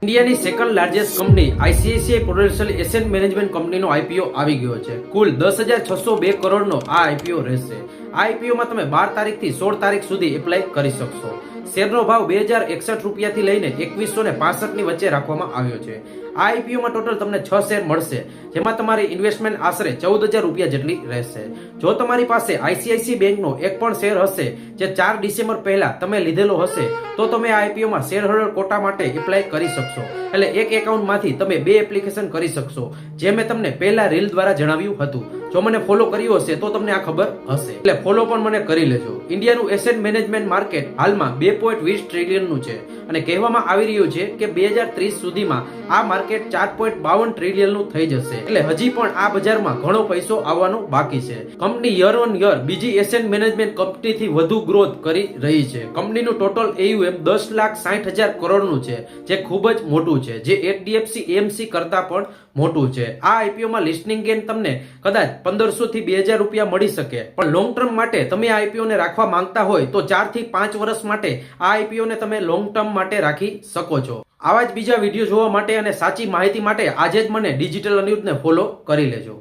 ઇન્ડિયાની second largest company ICICI Prudential asset management કંપનીનો IPO આવી ગયો છે. કુલ 10,602 કરોડનો આ આઈપીઓ રહેશે. આ આઈપીઓમાં તમે 12 તારીખથી 16 તારીખ સુધી એપ્લાય કરી શકશો. શેરનો ભાવ 2061 રૂપિયાથી લઈને 2165 ની વચ્ચે રાખવામાં આવ્યો છે. આ આઈપીઓમાં ટોટલ તમને 6 શેર મળશે, જેમાં તમારી ઇન્વેસ્ટમેન્ટ આશરે 14,000 રૂપિયા જેટલી રહેશે. જો તમારી પાસે આઈસીઆઈસીઆઈ બેંકનો એક પણ શેર હશે જે 4 ડિસેમ્બર પહેલા તમે લીધેલો હશે, તો તમે આ આઈપીઓમાં શેર હોલ્ડર કોટા માટે એપ્લાય કરી શકશો. એટલે એક એકાઉન્ટમાંથી તમે 2 એપ્લિકેશન કરી શકશો, જે મેં તમને પહેલા રીલ દ્વારા જણાવ્યું હતું. જો મને ફોલો કર્યું હશે તો તમને આ ખબર હશે, એટલે ફોલો પણ મને કરી લેજો. ઇન્ડિયાનું એસેટ મેનેજમેન્ટ માર્કેટ હાલમાં 2.20 ટ્રિલિયનનું છે અને કહેવામાં આવી રહ્યું છે કે 2030 સુધીમાં આ માર્કેટ 4.52 ટ્રિલિયનનું થઈ જશે. એટલે હજી પણ આ બજારમાં ઘણો પૈસો આવવાનો બાકી છે. કંપની યર ઓન યર બીજી એસેટ મેનેજમેન્ટ કંપનીથી વધુ ગ્રોથ કરી રહી છે. કંપનીનું ટોટલ AUM 10,60,000 કરોડનું છે, જે ખૂબ જ મોટું છે, જે HDFC AMC કરતા પણ મોટું છે. આ આઈપીઓમાં લિસ્ટિંગ ગેઇન તમને કદાચ 1500 થી 2000 રૂપિયા મળી શકે, પણ લોંગ ટર્મ માટે તમે આ આઈપીઓને રાખવા માંગતા હોય તો 4 થી 5 વર્ષ માટે આ આઈપીઓને તમે લોંગ ટર્મ માટે રાખી શકો છો. આવા જ બીજા વિડીયો જોવા માટે અને સાચી માહિતી માટે આજે જ મને ડિજિટલ ન્યૂઝને ફોલો કરી લેજો.